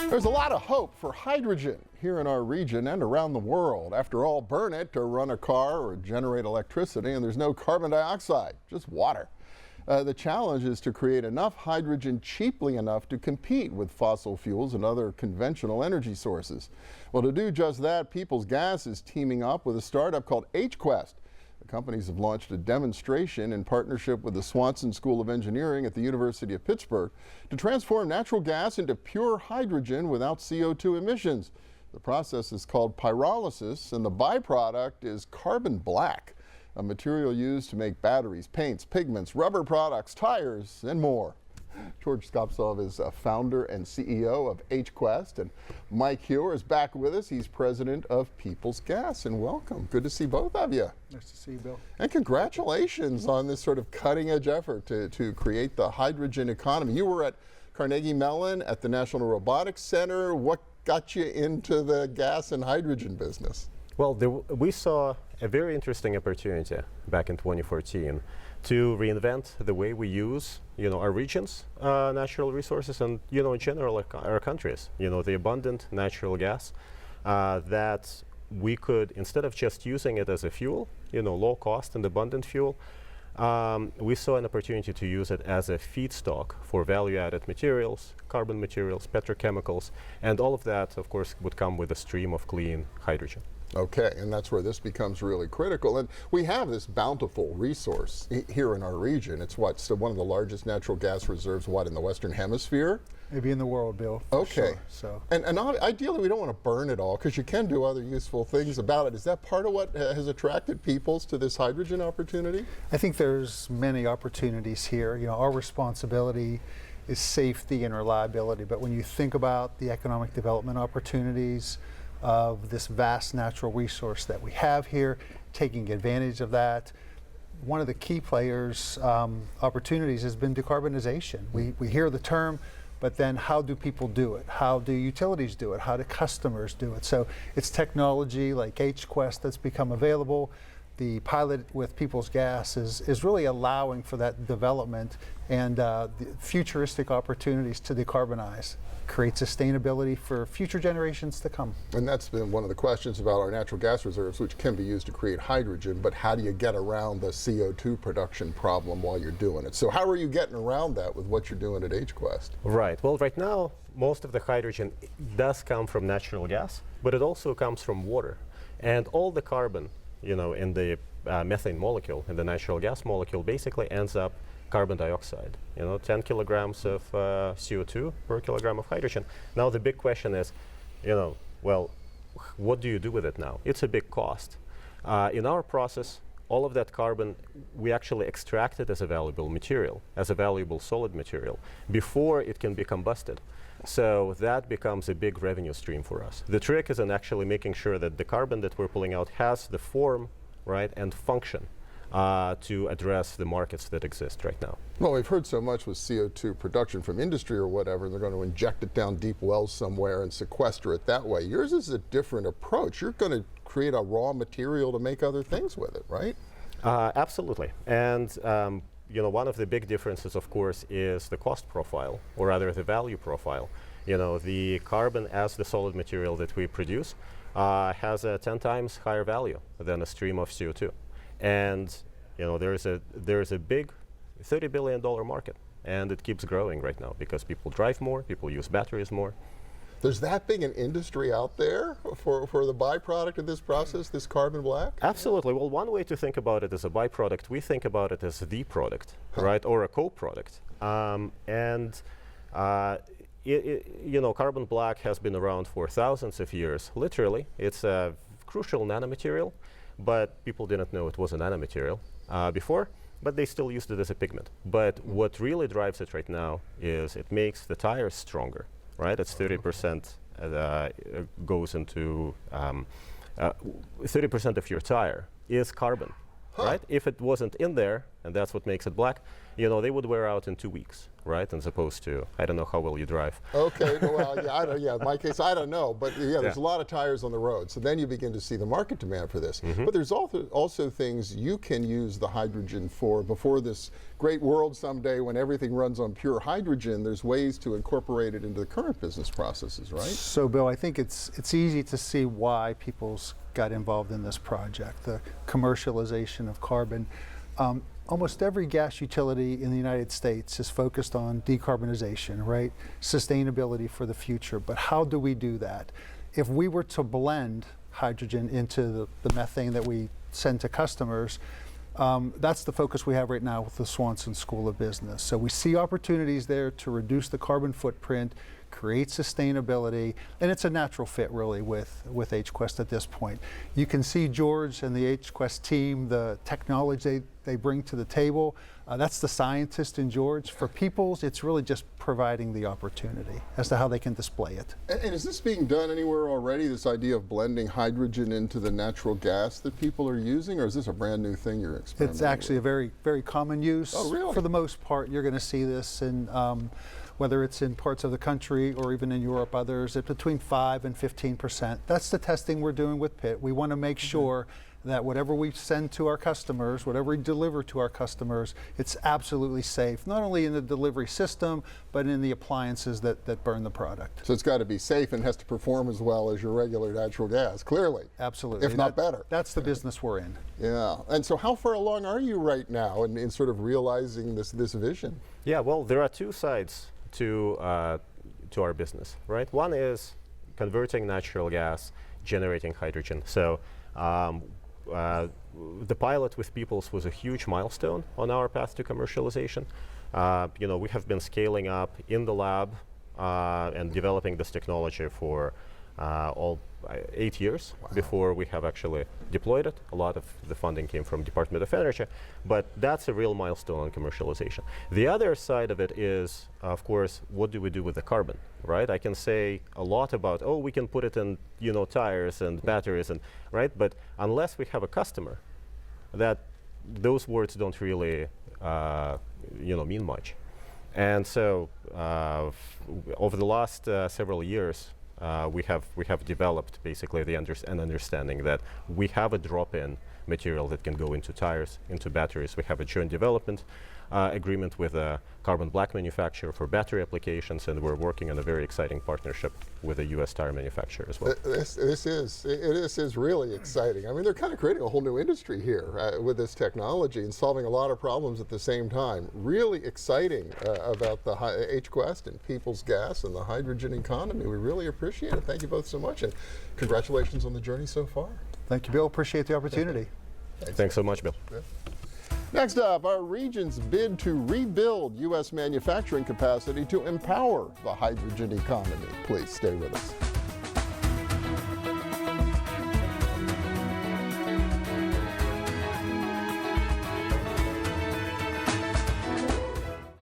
There's a lot of hope for hydrogen here in our region and around the world. After all, burn it to run a car or generate electricity, and there's no carbon dioxide, just water. The challenge is to create enough hydrogen cheaply enough to compete with fossil fuels and other conventional energy sources. Well, to do just that, People's Gas is teaming up with a startup called Quest. The companies have launched a demonstration in partnership with the Swanson School of Engineering at the University of Pittsburgh to transform natural gas into pure hydrogen without CO2 emissions. The process is called pyrolysis, and the byproduct is carbon black, a material used to make batteries, paints, pigments, rubber products, tires, and more. George Skoptsov is founder and CEO of Quest, and Mike Huwar is back with us. He's president of People's Gas, and welcome. Good to see both of you. Nice to see you, Bill. And congratulations on this sort of cutting-edge effort to create the hydrogen economy. You were at Carnegie Mellon at the National Robotics Center. What got you into the gas and hydrogen business? Well, we saw a very interesting opportunity back in 2014 to reinvent the way we use, our region's natural resources and, in general, our countries. The abundant natural gas that we could, instead of just using it as a fuel, low cost and abundant fuel, we saw an opportunity to use it as a feedstock for value-added materials, carbon materials, petrochemicals, and all of that, of course, would come with a stream of clean hydrogen. Okay, and that's where this becomes really critical. And we have this bountiful resource here in our region. It's so one of the largest natural gas reserves, in the Western Hemisphere? Maybe in the world, Bill. Okay. Sure, so. And ideally, we don't want to burn it all, because you can do other useful things about it. Is that part of what has attracted peoples to this hydrogen opportunity? I think there's many opportunities here. Our responsibility is safety and reliability, but when you think about the economic development opportunities of this vast natural resource that we have here, taking advantage of that, one of the key players' opportunities has been decarbonization. We hear the term, but then how do people do it? How do utilities do it? How do customers do it? So it's technology like Quest that's become available. The pilot with People's Gas is really allowing for that development and the futuristic opportunities to decarbonize, create sustainability for future generations to come. And that's been one of the questions about our natural gas reserves, which can be used to create hydrogen, but how do you get around the CO2 production problem while you're doing it? So how are you getting around that with what you're doing at Quest? Right. Well, right now, most of the hydrogen does come from natural gas, but it also comes from water. And all the carbon in the methane molecule, in the natural gas molecule, basically ends up carbon dioxide. 10 kilograms of CO2 per kilogram of hydrogen. Now the big question is, well, what do you do with it now? It's a big cost. In our process, all of that carbon, we actually extract it as a valuable material, as a valuable solid material, before it can be combusted. So that becomes a big revenue stream for us. The trick is in actually making sure that the carbon that we're pulling out has the form, right, and function to address the markets that exist right now. Well, we've heard so much with CO2 production from industry or whatever, and they're going to inject it down deep wells somewhere and sequester it that way. Yours is a different approach. You're going to create a raw material to make other things with it, right? Absolutely. And one of the big differences, of course, is the cost profile, or rather the value profile. The carbon as the solid material that we produce has a 10 times higher value than a stream of CO2. And there's a big $30 billion market, and it keeps growing right now because people drive more, people use batteries more. There's that big an industry out there for the byproduct of this process, this carbon black? Absolutely. Well, one way to think about it as a byproduct, we think about it as the product, right, or a co-product. Carbon black has been around for thousands of years. Literally, it's a crucial nanomaterial, but people didn't know it was a nanomaterial before, but they still used it as a pigment. But what really drives it right now is it makes the tires stronger. Right, it's 30% goes into 30% of your tire is carbon. right? If it wasn't in there, and that's what makes it black, you know, they would wear out in 2 weeks, right? As opposed to, I don't know how well you drive. Okay, well, yeah, in my case, I don't know, but yeah, there's a lot of tires on the road. So then you begin to see the market demand for this. But there's also things you can use the hydrogen for. Before this great world someday when everything runs on pure hydrogen, there's ways to incorporate it into the current business processes, right? So, Bill, I think it's easy to see why people's got involved in this project, the commercialization of carbon. Almost every gas utility in the United States is focused on decarbonization, right? Sustainability for the future. But how do we do that? If we were to blend hydrogen into the methane that we send to customers, that's the focus we have right now with the Swanson School of Business. So we see opportunities there to reduce the carbon footprint, create sustainability, and it's a natural fit really with HQuest at this point. You can see George and the HQuest team, the technology they bring to the table. That's the scientist in George. For Peoples, it's really just providing the opportunity as to how they can display it. And is this being done anywhere already, this idea of blending hydrogen into the natural gas that people are using, or is this a brand new thing you're experimenting It's actually with? a very, very common use. Oh, really? For the most part, you're going to see this in whether it's in parts of the country or even in Europe, others, it's between 5 and 15%. That's the testing we're doing with Pitt. We want to make sure that whatever we send to our customers, whatever we deliver to our customers, it's absolutely safe, not only in the delivery system, but in the appliances that burn the product. So it's got to be safe and has to perform as well as your regular natural gas, clearly. Absolutely. If not better. That's the business we're in. Yeah. And so how far along are you right now in sort of realizing this vision? Yeah, well, there are two sides to our business, right? One is converting natural gas, generating hydrogen. So the pilot with Peoples was a huge milestone on our path to commercialization. You know, we have been scaling up in the lab and developing this technology for all 8 years before we have actually deployed it. A lot of the funding came from Department of Energy, but that's a real milestone on commercialization. The other side of it is, of course, what do we do with the carbon, right? I can say a lot about, oh, we can put it in, you know, tires and batteries, and right? But unless we have a customer, those words don't really, you know, mean much. And so over the last several years, we have developed basically an understanding that we have a drop-in material that can go into tires, into batteries. We have a joint development agreement with a carbon black manufacturer for battery applications, and we're working on a very exciting partnership with a U.S. tire manufacturer as well. This is really exciting. I mean, they're kind of creating a whole new industry here with this technology and solving a lot of problems at the same time. Really exciting about the HQuest and Peoples Gas and the hydrogen economy. We really appreciate it. Thank you both so much, and congratulations on the journey so far. Thank you, Bill. Appreciate the opportunity. Thanks so much, Bill. Yeah. Next up, our region's bid to rebuild U.S. manufacturing capacity to empower the hydrogen economy. Please stay with us.